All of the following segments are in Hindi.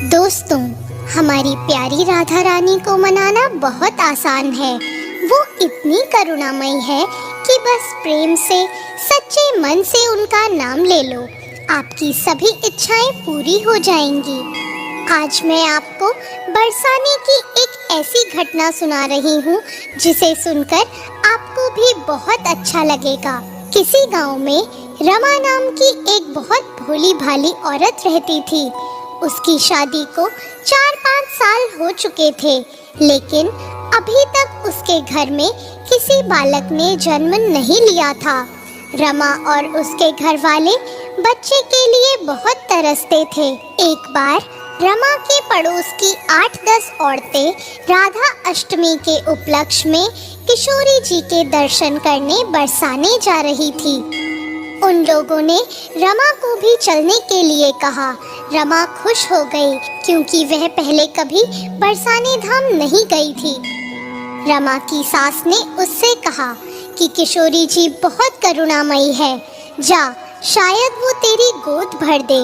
दोस्तों, हमारी प्यारी राधा रानी को मनाना बहुत आसान है। वो इतनी करुणामयी है कि बस प्रेम से, सच्चे मन से उनका नाम ले लो, आपकी सभी इच्छाएं पूरी हो जाएंगी। आज मैं आपको बरसाने की एक ऐसी घटना सुना रही हूँ जिसे सुनकर आपको भी बहुत अच्छा लगेगा। किसी गांव में रमा नाम की एक बहुत भोली भाली औरत रहती थी। उसकी शादी को 4-5 साल हो चुके थे, लेकिन अभी तक उसके घर में किसी बालक ने जन्म नहीं लिया था। रमा और उसके घर वाले बच्चे के लिए बहुत तरसते थे। एक बार रमा के पड़ोस की 8-10 औरतें राधा अष्टमी के उपलक्ष्य में किशोरी जी के दर्शन करने बरसाने जा रही थी। उन लोगों ने रमा को भी चलने के लिए कहा। रमा खुश हो गई क्योंकि वह पहले कभी बरसाने धाम नहीं गई थी। रमा की सास ने उससे कहा कि किशोरी जी बहुत करुणामयी है, जा, शायद वो तेरी गोद भर दे।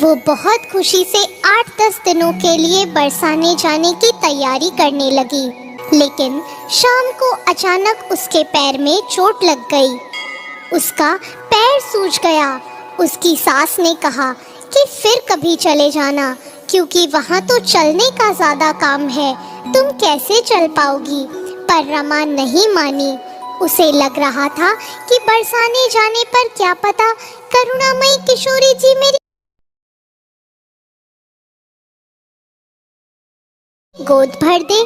वो बहुत खुशी से 8-10 दिनों के लिए बरसाने जाने की तैयारी करने लगी, लेकिन शाम को अचानक उसके पैर में चोट लग गई। उसका पैर सूज गया। उसकी सास ने कहा कि फिर कभी चले जाना, क्योंकि वहाँ तो चलने का ज्यादा काम है, तुम कैसे चल पाओगी। पर रमा नहीं मानी। उसे लग रहा था कि बरसाने जाने पर क्या पता करुणामयी किशोरी जी मेरी गोद भर दे।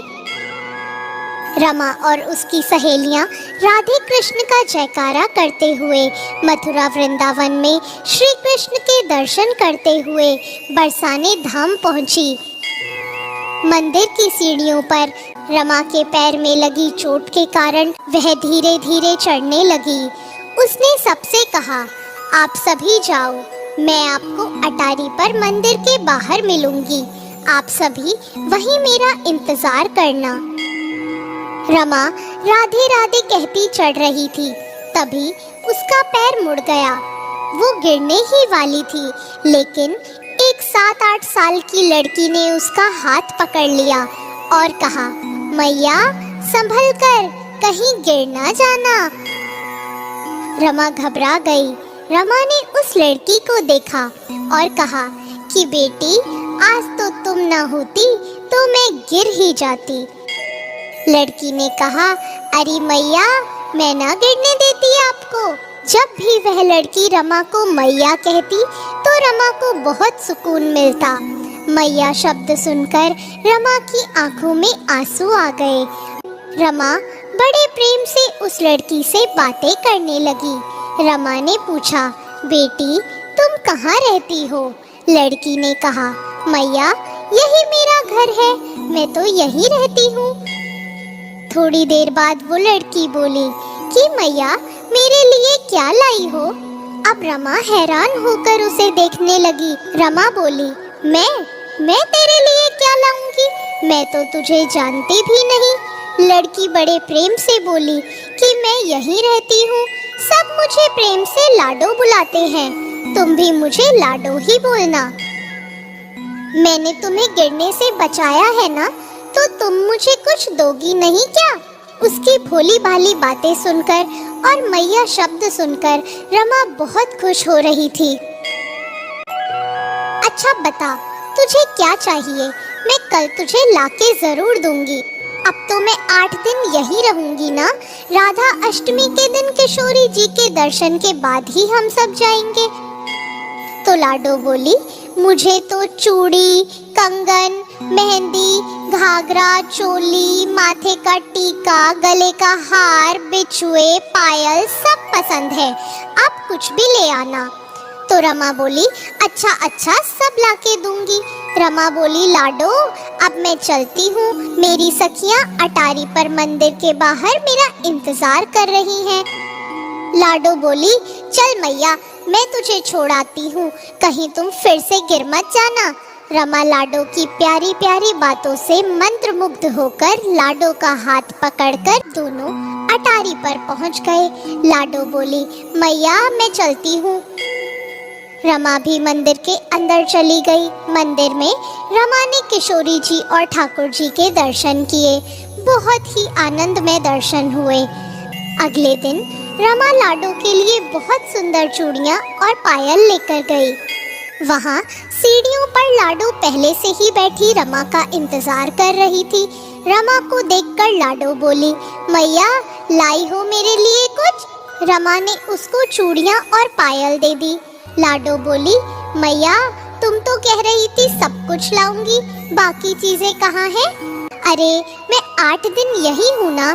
रमा और उसकी सहेलियां राधे कृष्ण का जयकारा करते हुए मथुरा वृंदावन में श्री कृष्ण के दर्शन करते हुए बरसाने धाम पहुंची। मंदिर की सीढ़ियों पर रमा के पैर में लगी चोट के कारण वह धीरे धीरे चढ़ने लगी। उसने सबसे कहा, आप सभी जाओ, मैं आपको अटारी पर मंदिर के बाहर मिलूंगी, आप सभी वहीं मेरा इंतजार करना। रमा राधे राधे कहती चढ़ रही थी, तभी उसका पैर मुड़ गया। वो गिरने ही वाली थी, लेकिन एक 7-8 साल की लड़की ने उसका हाथ पकड़ लिया और कहा, मैया संभल कर, कहीं गिर ना जाना। रमा घबरा गई। रमा ने उस लड़की को देखा और कहा कि बेटी, आज तो तुम ना होती तो मैं गिर ही जाती। लड़की ने कहा, अरे मैया, मैं ना गिरने देती आपको। जब भी वह लड़की रमा को मैया कहती तो रमा को बहुत सुकून मिलता। मैया शब्द सुनकर रमा की आंखों में आंसू आ गए। रमा बड़े प्रेम से उस लड़की से बातें करने लगी। रमा ने पूछा, बेटी तुम कहाँ रहती हो? लड़की ने कहा, मैया यही मेरा घर है, मैं तो यहीं रहती हूँ। थोड़ी देर बाद वो लड़की बोली कि मैया मेरे लिए क्या लाई हो? अब रमा हैरान होकर उसे देखने लगी। रमा बोली, मैं तेरे लिए क्या लाऊंगी? मैं तो तुझे जानती भी नहीं। लड़की बड़े प्रेम से बोली कि मैं यहीं रहती हूँ, सब मुझे प्रेम से लाडो बुलाते हैं, तुम भी मुझे लाडो ही बोलना। मैंने तुम्हें गिरने से बचाया है ना, तो तुम मुझे कुछ दोगी नहीं क्या? उसकी भोली भाली बातें सुनकर और मैया शब्द सुनकर रमा बहुत खुश हो रही थी। अच्छा बता, तुझे क्या चाहिए? मैं कल तुझे लाके जरूर दूंगी। अब तो मैं 8 दिन यही रहूंगी ना। राधा अष्टमी के दिन किशोरी जी के दर्शन के बाद ही हम सब जाएंगे। तो लाडो बोली, मुझे तो चूड़ी, कंगन, मेहंदी, घाघरा, चोली, माथे का टीका, गले का हार, बिछुए, पायल सब पसंद है, आप कुछ भी ले आना। तो रमा बोली, अच्छा सब लाके दूंगी। रमा बोली, लाडो अब मैं चलती हूँ, मेरी सखियाँ अटारी पर मंदिर के बाहर मेरा इंतजार कर रही हैं। लाडो बोली, चल मैया, मैं तुझे छोड़ाती हूँ, कहीं तुम फिर से गिर मत जाना। रमा लाडो की प्यारी प्यारी बातों से मंत्रमुग्ध होकर लाडो का हाथ पकड़कर दोनों अटारी पर पहुँच गए। लाडो बोली, मैया मैं चलती हूँ। रमा भी मंदिर के अंदर चली गई। मंदिर में रमा ने किशोरी जी और ठाकुर जी के दर्शन किए। बहुत ही आनंदमय दर्शन हुए। अगले दिन रमा लाडो के लिए बहुत सुंदर चूड़ियां और पायल लेकर गई। वहाँ सीढ़ियों पर लाडो पहले से ही बैठी रमा का इंतजार कर रही थी। रमा को देखकर लाडो बोली, मैया लाई हो मेरे लिए कुछ? रमा ने उसको चूड़ियां और पायल दे दी। लाडो बोली, मैया तुम तो कह रही थी सब कुछ लाऊंगी, बाकी चीजें कहाँ हैं? अरे मैं 8 दिन यही हूँ ना,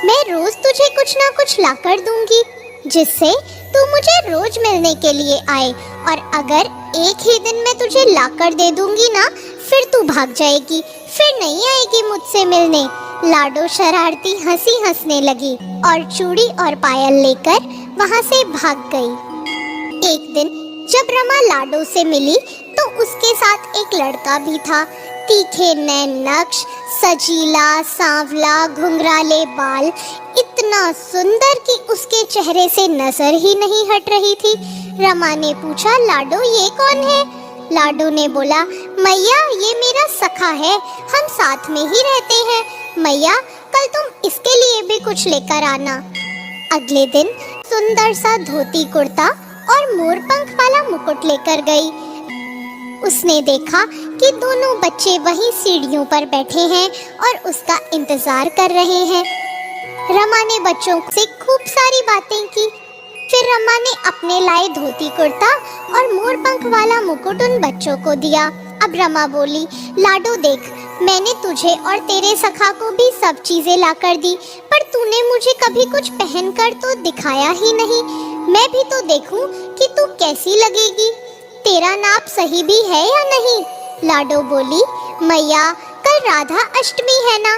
मैं रोज तुझे कुछ ना कुछ लाकर दूंगी जिससे तू मुझे रोज मिलने के लिए आए। और अगर एक ही दिन में तुझे लाकर दे दूंगी ना, फिर तू भाग जाएगी, फिर नहीं आएगी मुझसे मिलने। लाडो शरारती हंसी हंसने लगी और चूड़ी और पायल लेकर वहाँ से भाग गई। एक दिन जब रमा लाडो से मिली तो उसके साथ एक लड़का भी था। तीखे नैन नक्श, सजीला, सांवला, घुंघराले बाल, इतना सुंदर कि उसके चेहरे से नजर ही नहीं हट रही थी। रमा ने पूछा, लाडो ये कौन है? लाडो ने बोला, मैया ये मेरा सखा है, हम साथ में ही रहते हैं। मैया कल तुम इसके लिए भी कुछ लेकर आना। अगले दिन सुंदर सा धोती कुर्ता और मोरपंख वाला मुकुट लेकर गई। उसने देखा कि दोनों बच्चे वहीं सीढ़ियों पर बैठे हैं और उसका इंतजार कर रहे हैं। रमा ने बच्चों से खूब सारी बातें की। फिर रमा ने अपने लाए धोती कुर्ता और मोरपंख वाला मुकुट उन बच्चों को दिया। अब रमा बोली, लाडो देख, मैंने तुझे और तेरे सखा को भी सब चीजें लाकर दी, पर तूने मुझे कभी कुछ पहनकर तो दिखाया ही नहीं। मैं भी तो देखूं कि तू कैसी लगेगी। तेरा नाप सही भी है या नहीं? लाडो बोली, मैया कल राधा अष्टमी है ना,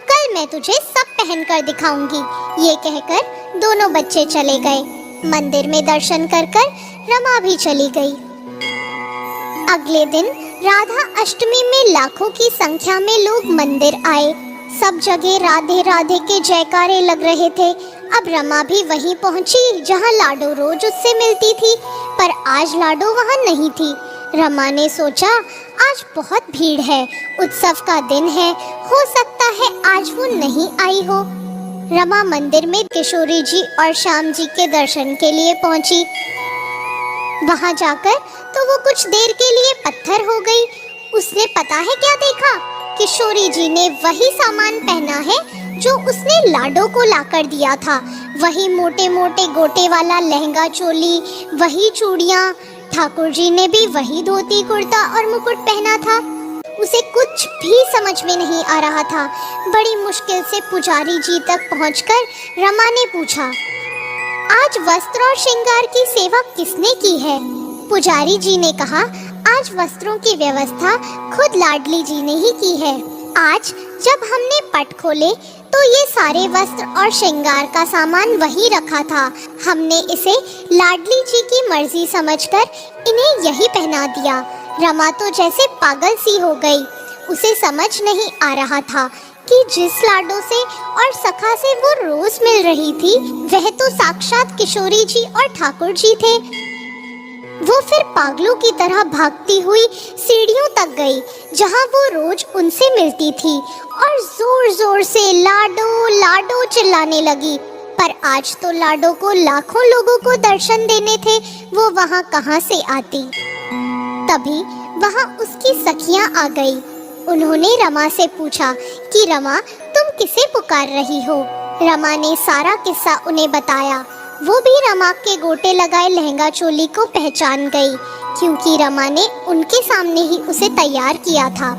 कल मैं तुझे सब पहनकर दिखाऊंगी। ये कहकर दोनों बच्चे चले गए। मंदिर में दर्शन कर रमा भी चली गई। अगले दिन राधा अष्टमी में लाखों की संख्या में लोग मंदिर आए। सब जगह राधे राधे के जयकारे लग रहे थे। अब रमा भी वहीं पहुंची जहां लाडो रोज उससे मिलती थी, पर आज लाडो वहां नहीं थी। रमा ने सोचा, आज बहुत भीड़ है, उत्सव का दिन है, हो सकता है आज वो नहीं आई हो। रमा मंदिर में किशोरी जी और श्याम जी के दर्शन के लिए पहुंची। वहां जाकर तो वो कुछ देर के लिए पत्थर हो गई। उसने पता है क्या देखा? किशोरी जी ने वही सामान पहना है जो उसने लाडो को लाकर दिया था। वही मोटे मोटे गोटे वाला लहंगा चोली, वही चूड़ियाँ। ठाकुर जी ने भी वही धोती कुर्ता और मुकुट पहना था। उसे कुछ भी समझ में नहीं आ रहा था। बड़ी मुश्किल से पुजारी जी तक पहुंचकर रमा ने पूछा, आज वस्त्र और श्रृंगार की सेवा किसने की है? पुजारी जी ने कहा, आज वस्त्रों की व्यवस्था खुद लाडली जी ने ही की है। आज जब हमने पट खोले तो ये सारे वस्त्र और श्रृंगार का सामान वही रखा था। हमने इसे लाडली जी की मर्जी समझकर इन्हें यही पहना दिया। रमा तो जैसे पागल सी हो गई। उसे समझ नहीं आ रहा था कि जिस लाडो से और सखा से वो रोज मिल रही थी, वह तो साक्षात किशोरी जी और ठाकुर जी थे। वो फिर पागलों की तरह भागती हुई सीढ़ियों तक गई जहां वो रोज उनसे मिलती थी और जोर जोर से लाडो लाडो चिल्लाने लगी। पर आज तो लाडो को लाखों लोगों को दर्शन देने थे, वो वहां कहां से आती। तभी वहां उसकी सखियां आ गई। उन्होंने रमा से पूछा कि रमा तुम किसे पुकार रही हो? रमा ने सारा किस्सा उन्हें बताया। वो भी रमा के गोटे लगाए लहंगा चोली को पहचान गई, क्योंकि रमा ने उनके सामने ही उसे तैयार किया था।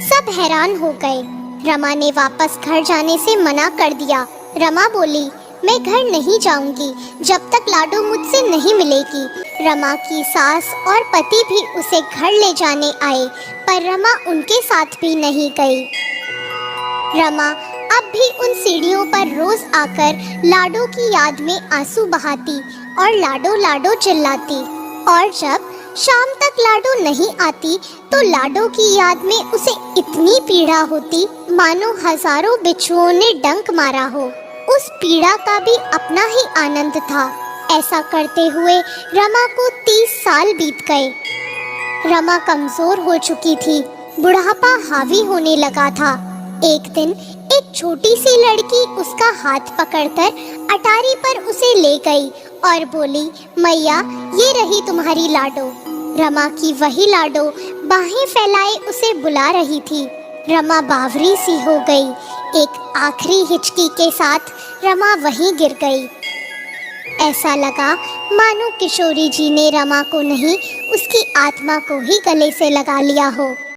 सब हैरान हो गए। रमा ने वापस घर जाने से मना कर दिया। रमा बोली, मैं घर नहीं जाऊंगी जब तक लाडो मुझसे नहीं मिलेगी। रमा की सास और पति भी उसे घर ले जाने आए, पर रमा उनके साथ भी नहीं गई। रमा अब भी उन सीढ़ियों पर रोज आकर लाडो की याद में आंसू बहाती और लाडो लाडो चिल्लाती। और जब शाम तक लाडो नहीं आती तो लाडो की याद में उसे इतनी पीड़ा होती मानो हजारों बिच्छुओं ने डंक मारा हो। उस पीड़ा का भी अपना ही आनंद था। ऐसा करते हुए रमा को 30 साल बीत गए। रमा कमजोर हो चुकी थी, बुढ़ापा हावी होने लगा था। एक दिन एक छोटी सी लड़की उसका हाथ पकड़कर अटारी पर उसे ले गई और बोली, मैया ये रही तुम्हारी लाडो। रमा की वही लाडो बाहें फैलाए उसे बुला रही थी। रमा बावरी सी हो गई। एक आखिरी हिचकी के साथ रमा वहीं गिर गई। ऐसा लगा मानो किशोरी जी ने रमा को नहीं, उसकी आत्मा को ही गले से लगा लिया हो।